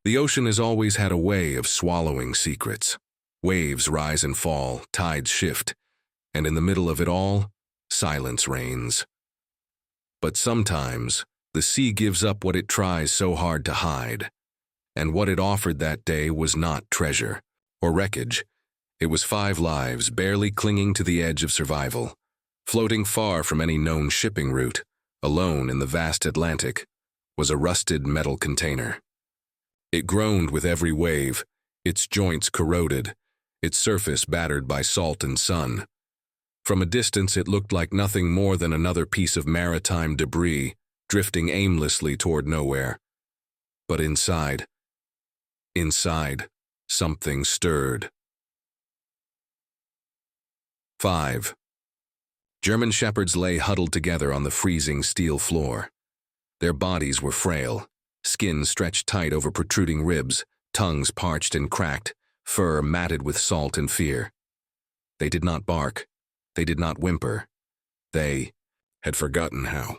The ocean has always had a way of swallowing secrets. Waves rise and fall, tides shift, and in the middle of it all, silence reigns. But sometimes, the sea gives up what it tries so hard to hide. And what it offered that day was not treasure or wreckage. It was 5 lives barely clinging to the edge of survival, floating far from any known shipping route, alone in the vast Atlantic, was a rusted metal container. It groaned with every wave, its joints corroded, its surface battered by salt and sun. From a distance it looked like nothing more than another piece of maritime debris, drifting aimlessly toward nowhere. But inside, something stirred. 5. German shepherds lay huddled together on the freezing steel floor. Their bodies were frail, skin stretched tight over protruding ribs, tongues parched and cracked, fur matted with salt and fear. They did not bark. They did not whimper. They had forgotten how.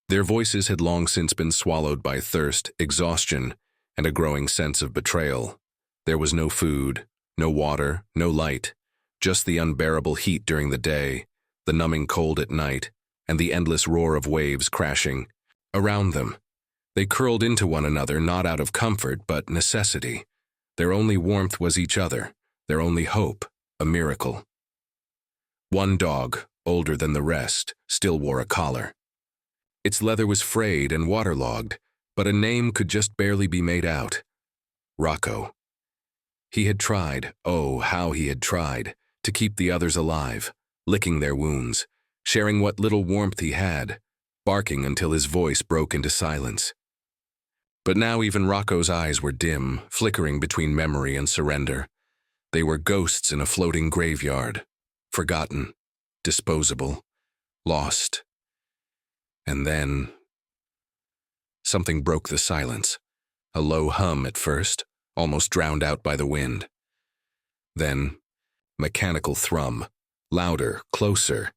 Their voices had long since been swallowed by thirst, exhaustion, and a growing sense of betrayal. There was no food, no water, no light, just the unbearable heat during the day, the numbing cold at night, and the endless roar of waves crashing around them. They curled into one another not out of comfort but necessity. Their only warmth was each other, their only hope, a miracle. One dog, older than the rest, still wore a collar. Its leather was frayed and waterlogged, but a name could just barely be made out. Rocco. He had tried, oh, how he had tried, to keep the others alive, licking their wounds, sharing what little warmth he had, barking until his voice broke into silence. But now even Rocco's eyes were dim, flickering between memory and surrender. They were ghosts in a floating graveyard, forgotten, disposable, lost. And then something broke the silence, a low hum at first, almost drowned out by the wind. Then, mechanical thrum, louder, closer.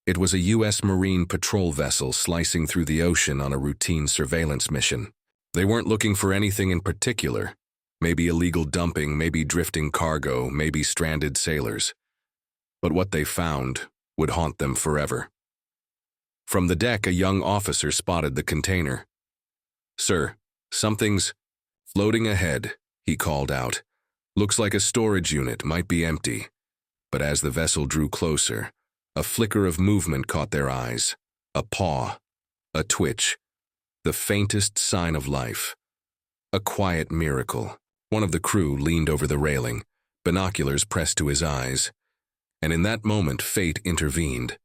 It was a U.S. Marine patrol vessel slicing through the ocean on a routine surveillance mission. They weren't looking for anything in particular. Maybe illegal dumping, maybe drifting cargo, maybe stranded sailors. But what they found would haunt them forever. From the deck, a young officer spotted the container. "Sir, something's floating ahead," he called out. "Looks like a storage unit, might be empty." But as the vessel drew closer, a flicker of movement caught their eyes. A paw, a twitch, the faintest sign of life. A quiet miracle. One of the crew leaned over the railing, binoculars pressed to his eyes. And in that moment, fate intervened.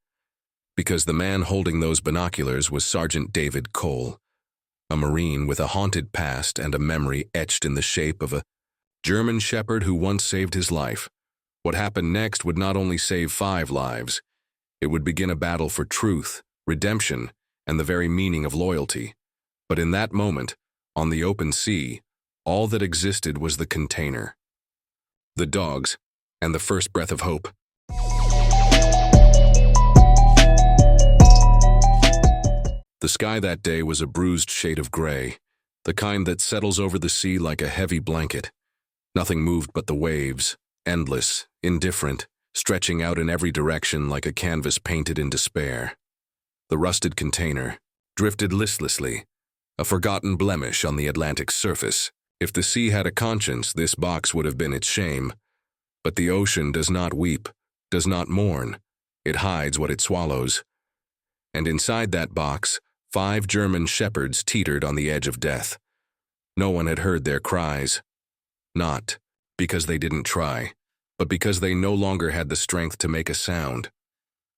Because the man holding those binoculars was Sergeant David Cole, a Marine with a haunted past and a memory etched in the shape of a German shepherd who once saved his life. What happened next would not only save 5 lives, it would begin a battle for truth, redemption, and the very meaning of loyalty. But in that moment, on the open sea, all that existed was the container, the dogs, and the first breath of hope. The sky that day was a bruised shade of gray, the kind that settles over the sea like a heavy blanket. Nothing moved but the waves, endless, indifferent, stretching out in every direction like a canvas painted in despair. The rusted container drifted listlessly, a forgotten blemish on the Atlantic's surface. If the sea had a conscience, this box would have been its shame. But the ocean does not weep, does not mourn. It hides what it swallows. And inside that box, 5 German shepherds teetered on the edge of death. No one had heard their cries. Not because they didn't try, but because they no longer had the strength to make a sound.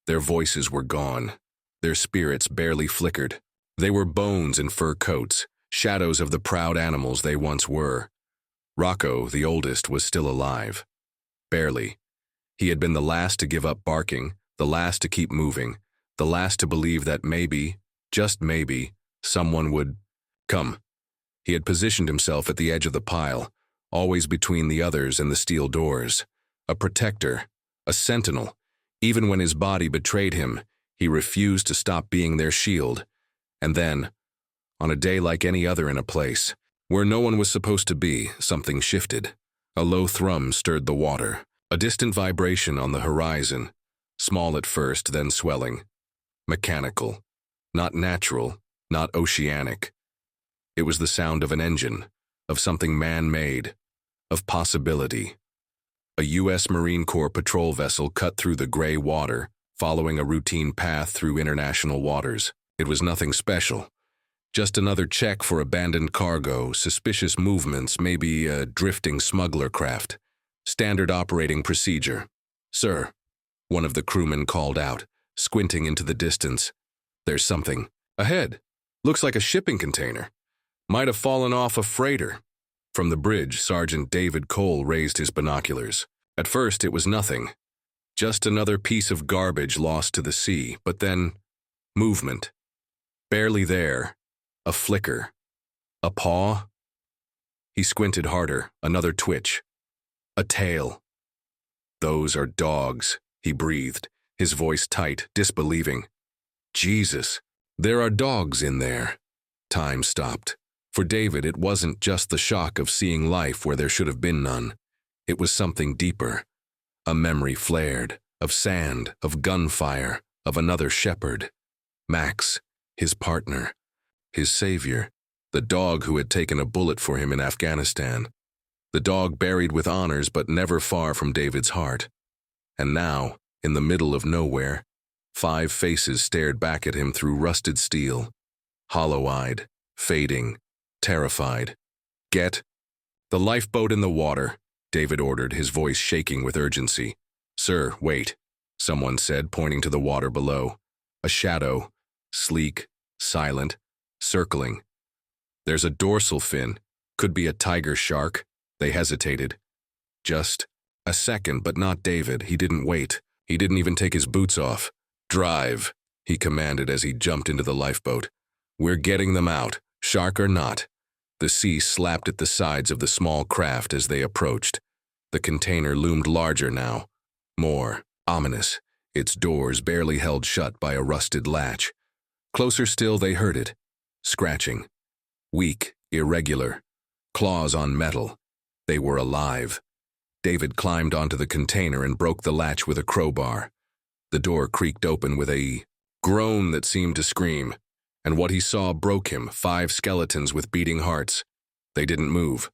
Their voices were gone. Their spirits barely flickered. They were bones in fur coats, shadows of the proud animals they once were. Rocco, the oldest, was still alive. Barely. He had been the last to give up barking, the last to keep moving, the last to believe that maybe, just maybe, someone would come. He had positioned himself at the edge of the pile, always between the others and the steel doors. A protector, a sentinel. Even when his body betrayed him, he refused to stop being their shield. And then, on a day like any other in a place, Where no one was supposed to be, something shifted. A low thrum stirred the water, a distant vibration on the horizon, small at first, then swelling. Mechanical, not natural, not oceanic. It was the sound of an engine, of something man-made, of possibility. A U.S. Marine Corps patrol vessel cut through the gray water, following a routine path through international waters. It was nothing special. Just another check for abandoned cargo, suspicious movements, maybe a drifting smuggler craft. Standard operating procedure. "Sir," one of the crewmen called out, squinting into the distance. "There's something ahead. Looks like a shipping container. Might have fallen off a freighter." From the bridge, Sergeant David Cole raised his binoculars. At first, it was nothing. Just another piece of garbage lost to the sea, but then, movement. Barely there. A flicker. A paw? He squinted harder, another twitch. A tail. "Those are dogs," he breathed, his voice tight, disbelieving. "Jesus, there are dogs in there." Time stopped. For David, it wasn't just the shock of seeing life where there should have been none. It was something deeper. A memory flared, of sand, of gunfire, of another shepherd. Max, his partner. His savior, the dog who had taken a bullet for him in Afghanistan. The dog buried with honors but never far from David's heart. And now, in the middle of nowhere, 5 faces stared back at him through rusted steel. Hollow-eyed, fading, terrified. "Get the lifeboat in the water," David ordered, his voice shaking with urgency. "Sir, wait," someone said, pointing to the water below. A shadow, sleek, silent, circling. "There's a dorsal fin. Could be a tiger shark." They hesitated. Just a second, but not David. He didn't wait. He didn't even take his boots off. "Drive," he commanded as he jumped into the lifeboat. "We're getting them out, shark or not." The sea slapped at the sides of the small craft as they approached. The container loomed larger now. More ominous, its doors barely held shut by a rusted latch. Closer still, they heard it. Scratching. Weak, irregular. Claws on metal. They were alive. David climbed onto the container and broke the latch with a crowbar. The door creaked open with a groan that seemed to scream, and what he saw broke him. 5 skeletons with beating hearts. They didn't move.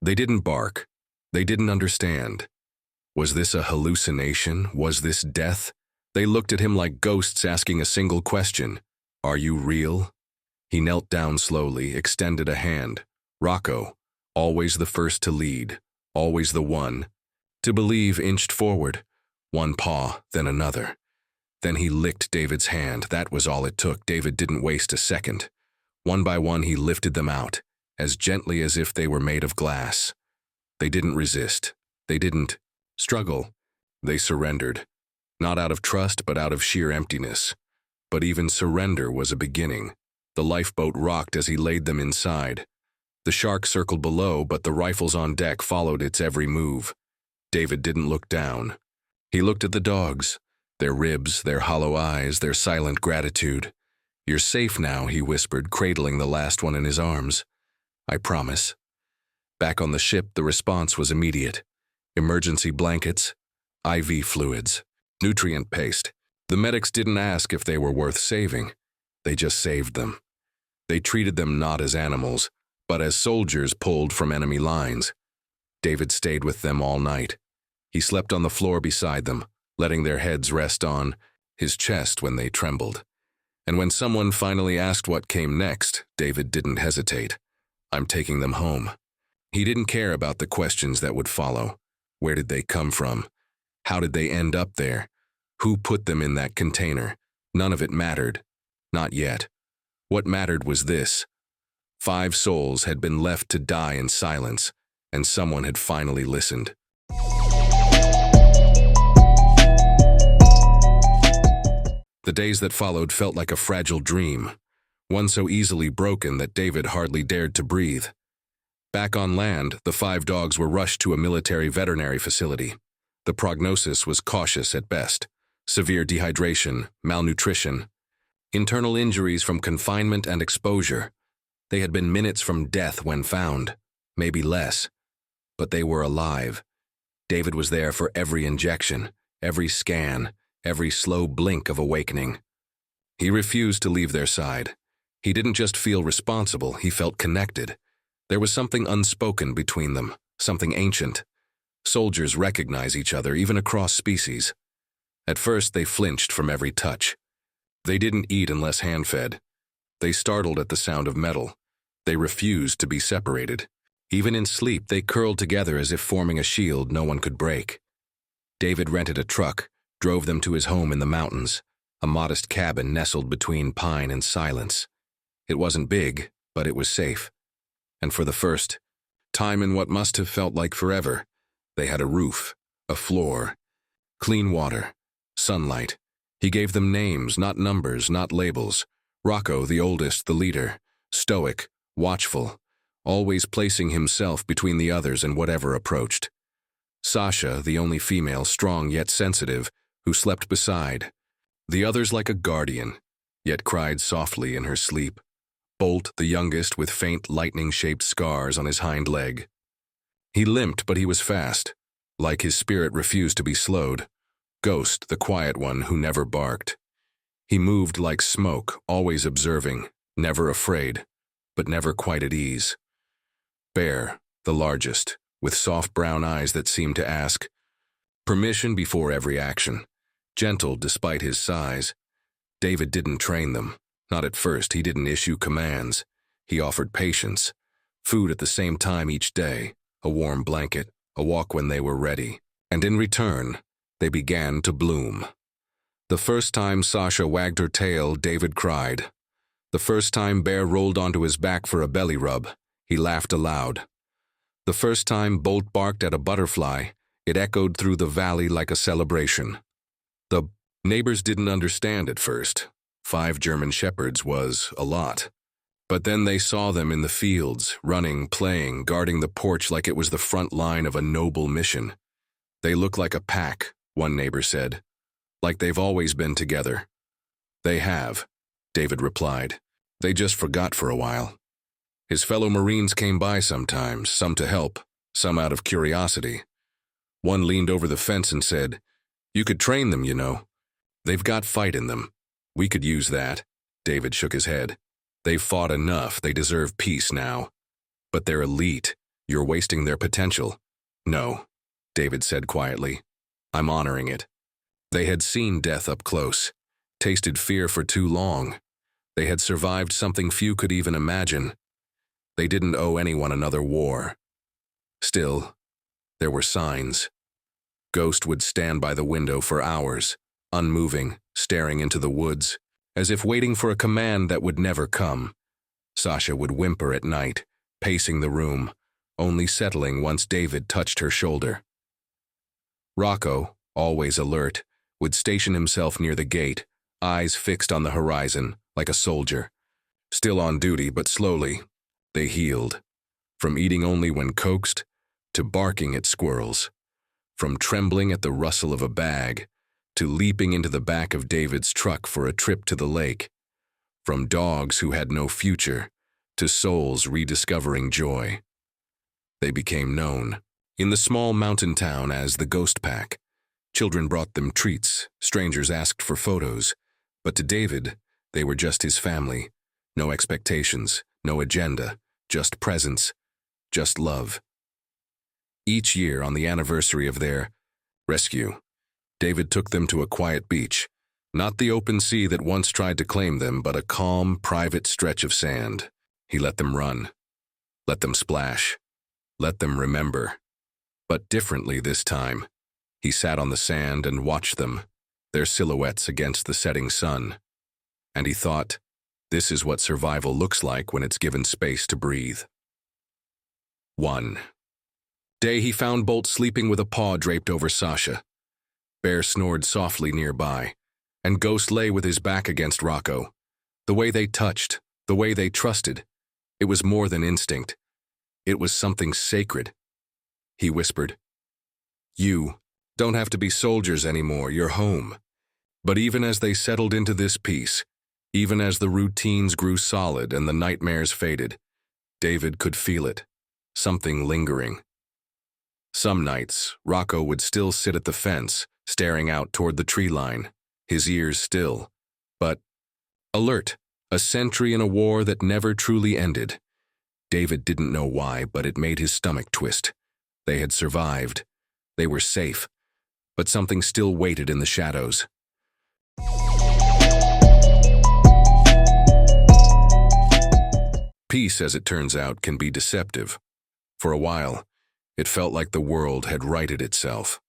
They didn't bark. They didn't understand. Was this a hallucination? Was this death? They looked at him like ghosts asking a single question. "Are you real?" He knelt down slowly, extended a hand. Rocco, always the first to lead, always the one to believe, inched forward. One paw, then another. Then he licked David's hand. That was all it took. David didn't waste a second. One by one, he lifted them out, as gently as if they were made of glass. They didn't resist. They didn't struggle. They surrendered. Not out of trust, but out of sheer emptiness. But even surrender was a beginning. The lifeboat rocked as he laid them inside. The shark circled below, but the rifles on deck followed its every move. David didn't look down. He looked at the dogs, their ribs, their hollow eyes, their silent gratitude. "You're safe now," he whispered, cradling the last one in his arms. "I promise." Back on the ship, the response was immediate. Emergency blankets, IV fluids, nutrient paste. The medics didn't ask if they were worth saving. They just saved them. They treated them not as animals, but as soldiers pulled from enemy lines. David stayed with them all night. He slept on the floor beside them, letting their heads rest on his chest when they trembled. And when someone finally asked what came next, David didn't hesitate. "I'm taking them home." He didn't care about the questions that would follow. Where did they come from? How did they end up there? Who put them in that container? None of it mattered. Not yet. What mattered was this. 5 souls had been left to die in silence, and someone had finally listened. The days that followed felt like a fragile dream, one so easily broken that David hardly dared to breathe. Back on land, the 5 dogs were rushed to a military veterinary facility. The prognosis was cautious at best. Severe dehydration, malnutrition, internal injuries from confinement and exposure. They had been minutes from death when found, maybe less. But they were alive. David was there for every injection, every scan, every slow blink of awakening. He refused to leave their side. He didn't just feel responsible, he felt connected. There was something unspoken between them, something ancient. Soldiers recognize each other, even across species. At first, they flinched from every touch. They didn't eat unless hand-fed. They startled at the sound of metal. They refused to be separated. Even in sleep, they curled together as if forming a shield no one could break. David rented a truck, drove them to his home in the mountains, a modest cabin nestled between pine and silence. It wasn't big, but it was safe. And for the first time in what must have felt like forever, they had a roof, a floor, clean water, sunlight. He gave them names, not numbers, not labels. Rocco, the oldest, the leader, stoic, watchful, always placing himself between the others and whatever approached. Sasha, the only female, strong yet sensitive, who slept beside. The others like a guardian, yet cried softly in her sleep. Bolt, the youngest, with faint lightning-shaped scars on his hind leg. He limped, but he was fast. Like his spirit refused to be slowed. Ghost, the quiet one who never barked. He moved like smoke, always observing, never afraid, but never quite at ease. Bear, the largest, with soft brown eyes that seemed to ask permission before every action. Gentle despite his size. David didn't train them. Not at first. He didn't issue commands. He offered patience. Food at the same time each day, a warm blanket, a walk when they were ready. And in return, they began to bloom. The first time Sasha wagged her tail, David cried. The first time Bear rolled onto his back for a belly rub, he laughed aloud. The first time Bolt barked at a butterfly, it echoed through the valley like a celebration. The neighbors didn't understand at first. 5 German shepherds was a lot. But then they saw them in the fields, running, playing, guarding the porch like it was the front line of a noble mission. They look like a pack, one neighbor said. Like they've always been together. They have, David replied. They just forgot for a while. His fellow Marines came by sometimes, some to help, some out of curiosity. One leaned over the fence and said, "You could train them, you know. They've got fight in them. We could use that." David shook his head. "They've fought enough. They deserve peace now. But they're elite. You're wasting their potential." "No," David said quietly. "I'm honoring it." They had seen death up close, tasted fear for too long. They had survived something few could even imagine. They didn't owe anyone another war. Still, there were signs. Ghost would stand by the window for hours, unmoving, staring into the woods, as if waiting for a command that would never come. Sasha would whimper at night, pacing the room, only settling once David touched her shoulder. Rocco, always alert, would station himself near the gate, eyes fixed on the horizon, like a soldier. Still on duty, but slowly, they healed. From eating only when coaxed, to barking at squirrels. From trembling at the rustle of a bag, to leaping into the back of David's truck for a trip to the lake. From dogs who had no future, to souls rediscovering joy. They became known, in the small mountain town, as the Ghost Pack. Children brought them treats, strangers asked for photos, but to David, they were just his family. No expectations, no agenda, just presence, just love. Each year, on the anniversary of their rescue, David took them to a quiet beach, not the open sea that once tried to claim them, but a calm, private stretch of sand. He let them run, let them splash, let them remember. But differently this time. He sat on the sand and watched them, their silhouettes against the setting sun. And he thought, this is what survival looks like when it's given space to breathe. 1. Day he found Bolt sleeping with a paw draped over Sasha. Bear snored softly nearby, and Ghost lay with his back against Rocco. The way they touched, the way they trusted, it was more than instinct. It was something sacred. He whispered, "You don't have to be soldiers anymore, you're home." But even as they settled into this peace, Even as the routines grew solid and the nightmares faded, David could feel it, something lingering. Some nights, Rocco would still sit at the fence, staring out toward the tree line, his ears still, but alert, a sentry in a war that never truly ended. David didn't know why, but it made his stomach twist. They had survived. They were safe, but something still waited in the shadows. Peace, as it turns out, can be deceptive. For a while, it felt like the world had righted itself.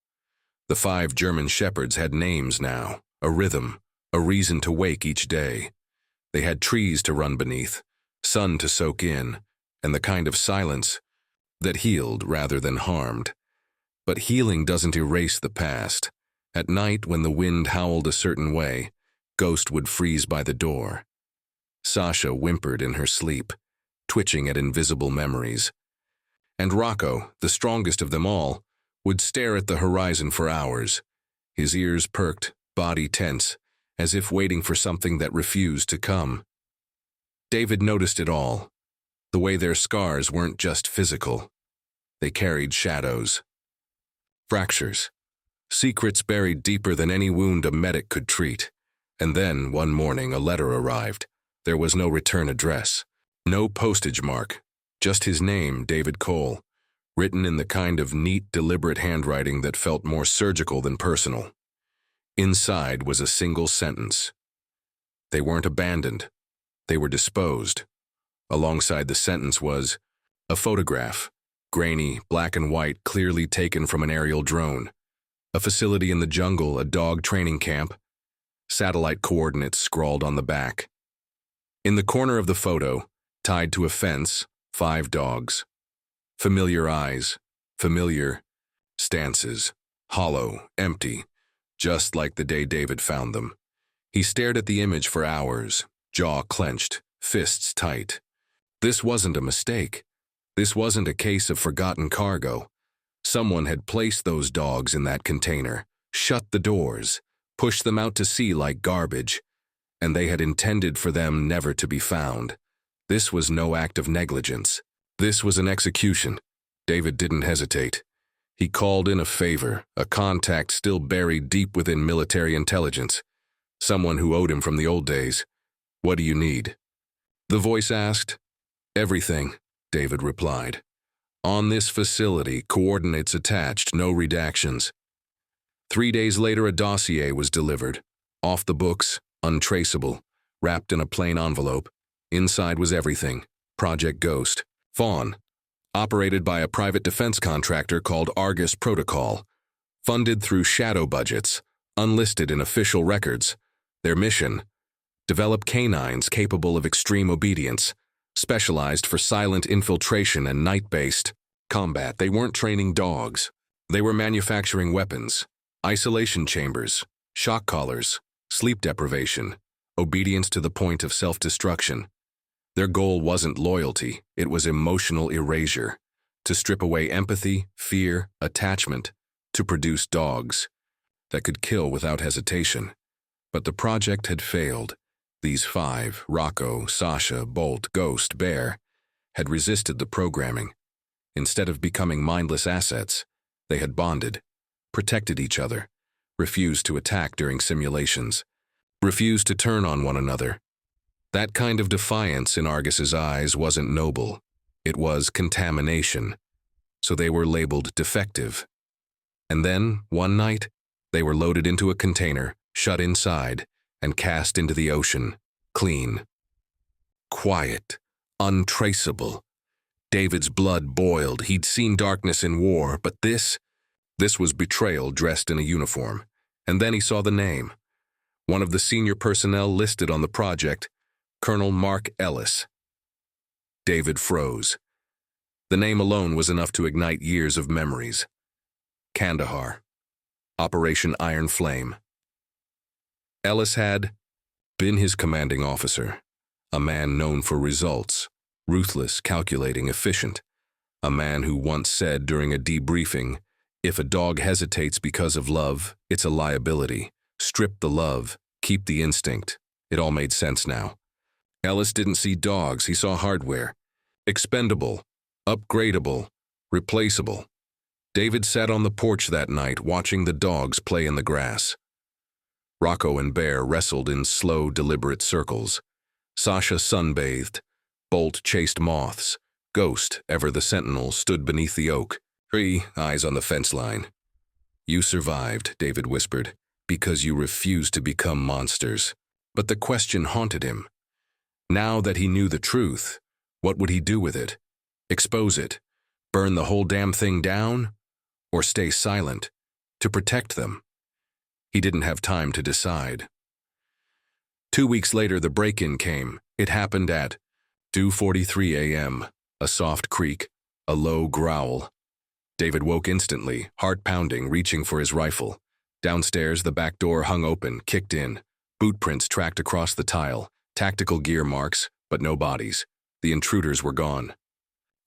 The 5 German shepherds had names now, a rhythm, a reason to wake each day. They had trees to run beneath, sun to soak in, and the kind of silence that healed rather than harmed. But healing doesn't erase the past. At night, when the wind howled a certain way, Ghost would freeze by the door. Sasha whimpered in her sleep, twitching at invisible memories. And Rocco, the strongest of them all, would stare at the horizon for hours, his ears perked, body tense, as if waiting for something that refused to come. David noticed it all. The way their scars weren't just physical. They carried shadows. Fractures. Secrets buried deeper than any wound a medic could treat. And then, one morning, a letter arrived. There was no return address. No postage mark. Just his name, David Cole, written in the kind of neat, deliberate handwriting that felt more surgical than personal. Inside was a single sentence. They weren't abandoned. They were disposed. Alongside the sentence was a photograph, grainy, black and white, clearly taken from an aerial drone. A facility in the jungle, a dog training camp. Satellite coordinates scrawled on the back. In the corner of the photo, tied to a fence, 5 dogs. Familiar eyes, familiar stances, hollow, empty, just like the day David found them. He stared at the image for hours, jaw clenched, fists tight. This wasn't a mistake. This wasn't a case of forgotten cargo. Someone had placed those dogs in that container, shut the doors, pushed them out to sea like garbage, and they had intended for them never to be found. This was no act of negligence. This was an execution. David didn't hesitate. He called in a favor, a contact still buried deep within military intelligence. Someone who owed him from the old days. "What do you need?" The voice asked. "Everything," David replied. "On this facility, coordinates attached, no redactions." 3 days later, a dossier was delivered. Off the books, untraceable, wrapped in a plain envelope. Inside was everything. Project Ghost. Fawn. Operated by a private defense contractor called Argus Protocol. Funded through shadow budgets, unlisted in official records. Their mission: develop canines capable of extreme obedience, specialized for silent infiltration and night-based combat. They weren't training dogs. They were manufacturing weapons, isolation chambers, shock collars, sleep deprivation, obedience to the point of self-destruction. Their goal wasn't loyalty, it was emotional erasure, to strip away empathy, fear, attachment, to produce dogs that could kill without hesitation. But the project had failed. These 5, Rocco, Sasha, Bolt, Ghost, Bear, had resisted the programming. Instead of becoming mindless assets, they had bonded, protected each other, refused to attack during simulations, refused to turn on one another. That kind of defiance in Argus's eyes wasn't noble. It was contamination. So they were labeled defective. And then, one night, they were loaded into a container, shut inside, and cast into the ocean, clean. Quiet, untraceable. David's blood boiled. He'd seen darkness in war, but this was betrayal dressed in a uniform. And then he saw the name. One of the senior personnel listed on the project, Colonel Mark Ellis. David froze. The name alone was enough to ignite years of memories. Kandahar. Operation Iron Flame. Ellis had been his commanding officer, a man known for results, ruthless, calculating, efficient, a man who once said during a debriefing, "If a dog hesitates because of love, it's a liability. Strip the love, keep the instinct." It all made sense now. Ellis didn't see dogs, he saw hardware. Expendable, upgradable, replaceable. David sat on the porch that night watching the dogs play in the grass. Rocco and Bear wrestled in slow, deliberate circles. Sasha sunbathed. Bolt chased moths. Ghost, ever the sentinel, stood beneath the oak tree, eyes on the fence line. "You survived," David whispered, "because you refused to become monsters." But the question haunted him. Now that he knew the truth, what would he do with it? Expose it? Burn the whole damn thing down? Or stay silent, to protect them? He didn't have time to decide. 2 weeks later, the break-in came. It happened at 2:43 a.m., a soft creak, a low growl. David woke instantly, heart pounding, reaching for his rifle. Downstairs, the back door hung open, kicked in. Boot prints tracked across the tile, tactical gear marks, but no bodies. The intruders were gone.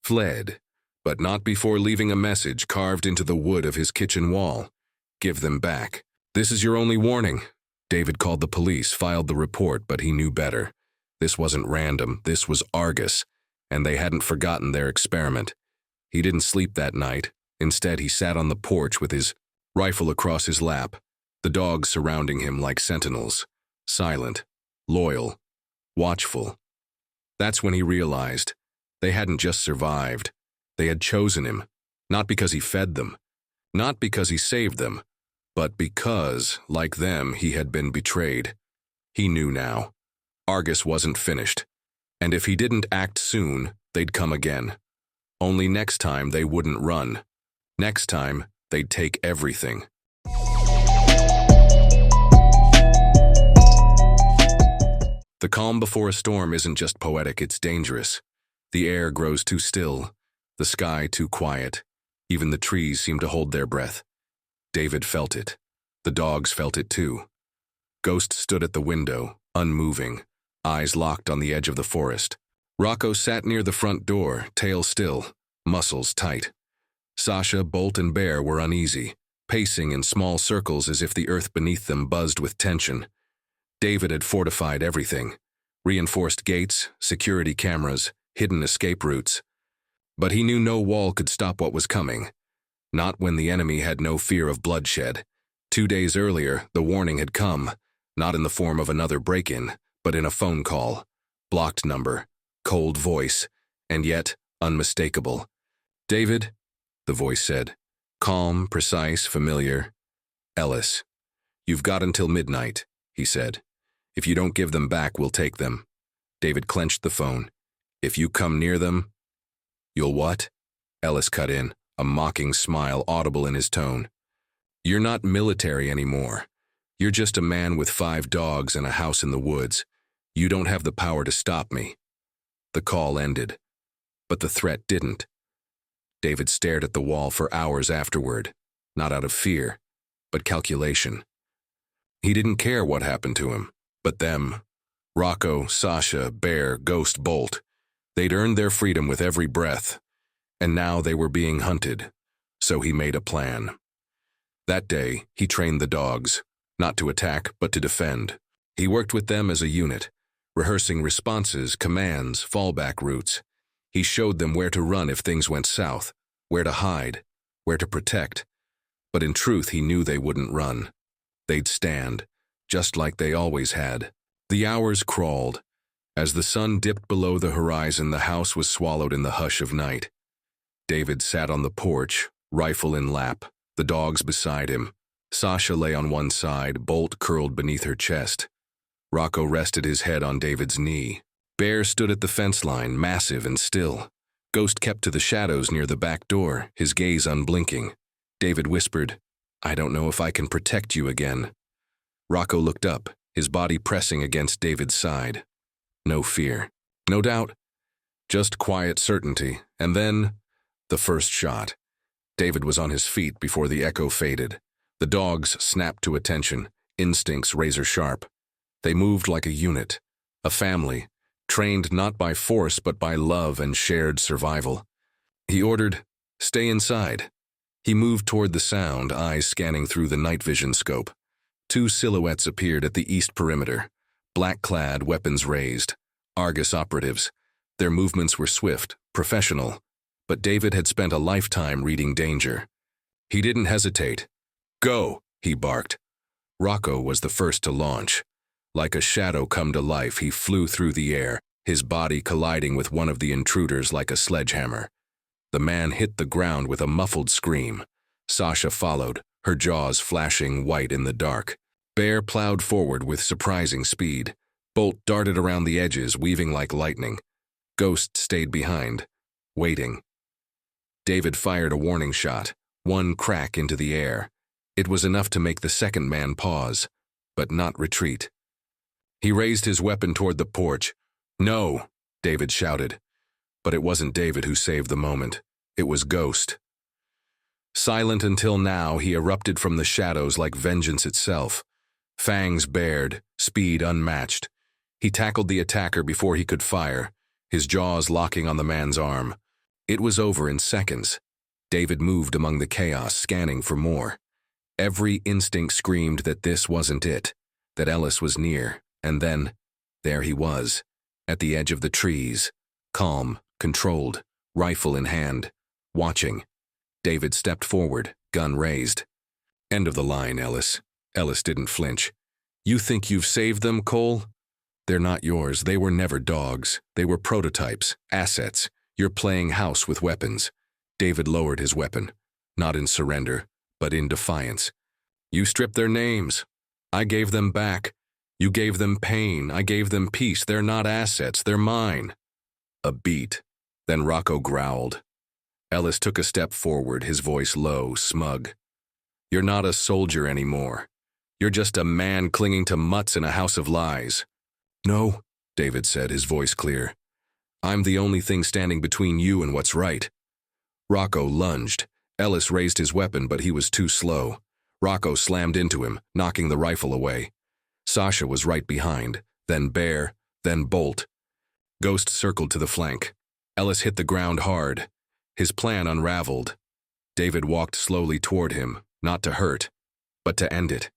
Fled, but not before leaving a message carved into the wood of his kitchen wall. "Give them back. This is your only warning." David called the police, filed the report, but he knew better. This wasn't random, this was Argus, and they hadn't forgotten their experiment. He didn't sleep that night. Instead, he sat on the porch with his rifle across his lap, the dogs surrounding him like sentinels, silent, loyal, watchful. That's when he realized they hadn't just survived. They had chosen him, not because he fed them, not because he saved them, but because, like them, he had been betrayed. He knew now. Argus wasn't finished, and if he didn't act soon, they'd come again. Only next time they wouldn't run. Next time, they'd take everything. The calm before a storm isn't just poetic, it's dangerous. The air grows too still, the sky too quiet. Even the trees seem to hold their breath. David felt it. The dogs felt it too. Ghost stood at the window, unmoving, eyes locked on the edge of the forest. Rocco sat near the front door, tail still, muscles tight. Sasha, Bolt, and Bear were uneasy, pacing in small circles as if the earth beneath them buzzed with tension. David had fortified everything. Reinforced gates, security cameras, hidden escape routes. But he knew no wall could stop what was coming. Not when the enemy had no fear of bloodshed. 2 days earlier, the warning had come, not in the form of another break-in, but in a phone call. Blocked number, cold voice, and yet unmistakable. "David," the voice said. Calm, precise, familiar. "Ellis. You've got until midnight," he said. "If you don't give them back, we'll take them." David clenched the phone. "If you come near them..." "You'll what?" Ellis cut in, a mocking smile audible in his tone. "You're not military anymore. You're just a man with 5 dogs and a house in the woods. You don't have the power to stop me." The call ended, but the threat didn't. David stared at the wall for hours afterward, not out of fear, but calculation. He didn't care what happened to him, but them. Rocco, Sasha, Bear, Ghost, Bolt. They'd earned their freedom with every breath, and now they were being hunted, so he made a plan. That day, he trained the dogs, not to attack, but to defend. He worked with them as a unit, rehearsing responses, commands, fallback routes. He showed them where to run if things went south, where to hide, where to protect. But in truth, he knew they wouldn't run. They'd stand, just like they always had. The hours crawled. As the sun dipped below the horizon, the house was swallowed in the hush of night. David sat on the porch, rifle in lap, the dogs beside him. Sasha lay on one side, Bolt curled beneath her chest. Rocco rested his head on David's knee. Bear stood at the fence line, massive and still. Ghost kept to the shadows near the back door, his gaze unblinking. David whispered, "I don't know if I can protect you again." Rocco looked up, his body pressing against David's side. No fear, no doubt, just quiet certainty. And then, the first shot. David was on his feet before the echo faded. The dogs snapped to attention, instincts razor sharp. They moved like a unit, a family, trained not by force but by love and shared survival. He ordered, "Stay inside." He moved toward the sound, eyes scanning through the night vision scope. 2 silhouettes appeared at the east perimeter. black-clad, weapons raised, Argus operatives. Their movements were swift, professional, but David had spent a lifetime reading danger. He didn't hesitate. "Go," he barked. Rocco was the first to launch. Like a shadow come to life, he flew through the air, his body colliding with one of the intruders like a sledgehammer. The man hit the ground with a muffled scream. Sasha followed, her jaws flashing white in the dark. Bear plowed forward with surprising speed. Bolt darted around the edges, weaving like lightning. Ghost stayed behind, waiting. David fired a warning shot, one crack into the air. It was enough to make the second man pause, but not retreat. He raised his weapon toward the porch. "No," David shouted. But it wasn't David who saved the moment. It was Ghost. Silent until now, he erupted from the shadows like vengeance itself. Fangs bared, speed unmatched. He tackled the attacker before he could fire, his jaws locking on the man's arm. It was over in seconds. David moved among the chaos, scanning for more. Every instinct screamed that this wasn't it, that Ellis was near, and then, there he was, at the edge of the trees, calm, controlled, rifle in hand, watching. David stepped forward, gun raised. "End of the line, Ellis." Ellis didn't flinch. "You think you've saved them, Cole? They're not yours. They were never dogs. They were prototypes, assets. You're playing house with weapons." David lowered his weapon, not in surrender, but in defiance. "You stripped their names. I gave them back. You gave them pain. I gave them peace. They're not assets. They're mine." A beat. Then Rocco growled. Ellis took a step forward, his voice low, smug. "You're not a soldier anymore. You're just a man clinging to mutts in a house of lies." "No," David said, his voice clear. "I'm the only thing standing between you and what's right." Rocco lunged. Ellis raised his weapon, but he was too slow. Rocco slammed into him, knocking the rifle away. Sasha was right behind, then Bear, then Bolt. Ghost circled to the flank. Ellis hit the ground hard. His plan unraveled. David walked slowly toward him, not to hurt, but to end it.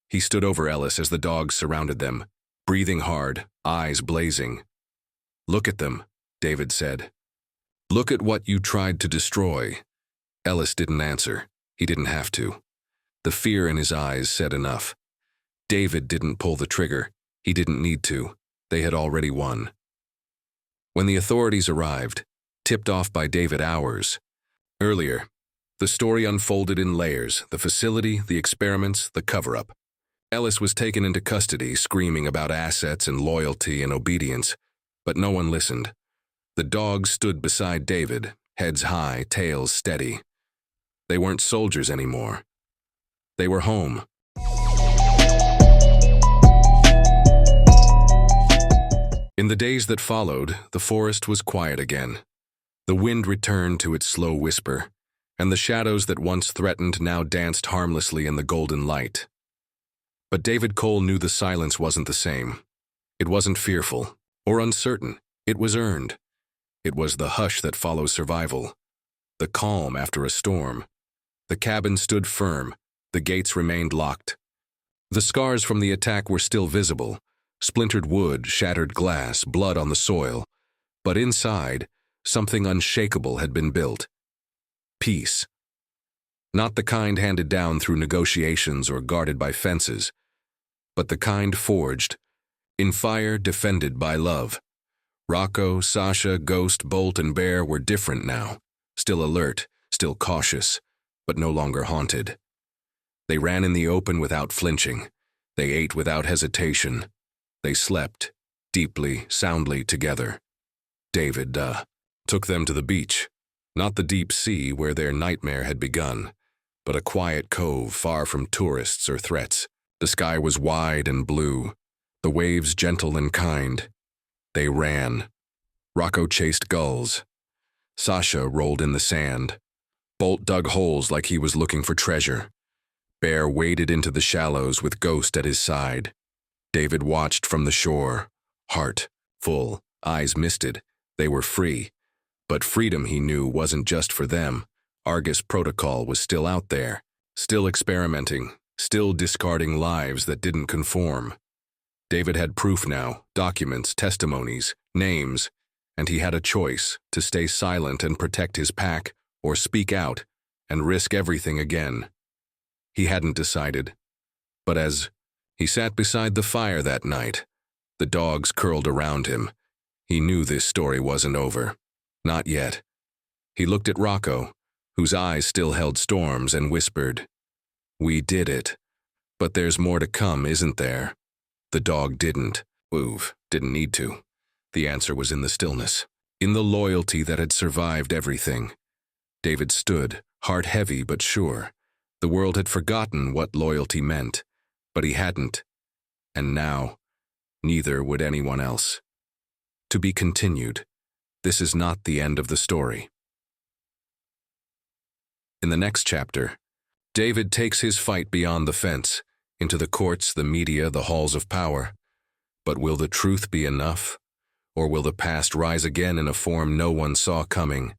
He stood over Ellis as the dogs surrounded them, breathing hard, eyes blazing. "Look at them," David said. "Look at what you tried to destroy." Ellis didn't answer. He didn't have to. The fear in his eyes said enough. David didn't pull the trigger. He didn't need to. They had already won. When the authorities arrived, tipped off by David hours earlier, the story unfolded in layers: the facility, the experiments, the cover-up. Ellis was taken into custody, screaming about assets and loyalty and obedience, but no one listened. The dogs stood beside David, heads high, tails steady. They weren't soldiers anymore. They were home. In the days that followed, the forest was quiet again. The wind returned to its slow whisper, and the shadows that once threatened now danced harmlessly in the golden light. But David Cole knew the silence wasn't the same. It wasn't fearful or uncertain. It was earned. It was the hush that follows survival, the calm after a storm. The cabin stood firm. The gates remained locked. The scars from the attack were still visible: splintered wood, shattered glass, blood on the soil. But inside, something unshakable had been built. Peace. Not the kind handed down through negotiations or guarded by fences, but the kind forged in fire, defended by love. Rocco, Sasha, Ghost, Bolt, and Bear were different now, still alert, still cautious, but no longer haunted. They ran in the open without flinching. They ate without hesitation. They slept, deeply, soundly together. David, took them to the beach. Not the deep sea where their nightmare had begun, but a quiet cove far from tourists or threats. The sky was wide and blue, the waves gentle and kind. They ran. Rocco chased gulls. Sasha rolled in the sand. Bolt dug holes like he was looking for treasure. Bear waded into the shallows with Ghost at his side. David watched from the shore, heart full, eyes misted. They were free. But freedom, he knew, wasn't just for them. Argus protocol was still out there, still experimenting, still discarding lives that didn't conform. David had proof now, documents, testimonies, names, and he had a choice to stay silent and protect his pack, or speak out and risk everything again. He hadn't decided. But as he sat beside the fire that night, the dogs curled around him, he knew this story wasn't over. Not yet. He looked at Rocco, whose eyes still held storms, and whispered, "We did it. But there's more to come, isn't there?" The dog didn't move, didn't need to. The answer was in the stillness, in the loyalty that had survived everything. David stood, heart heavy but sure. The world had forgotten what loyalty meant, but he hadn't. And now, neither would anyone else. To be continued. This is not the end of the story. In the next chapter, David takes his fight beyond the fence, into the courts, the media, the halls of power. But will the truth be enough? Or will the past rise again in a form no one saw coming?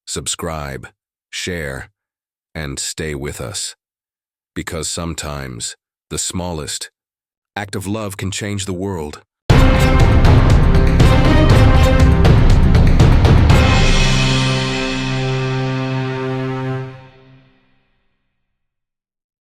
Subscribe, share, and stay with us. Because sometimes, the smallest act of love can change the world.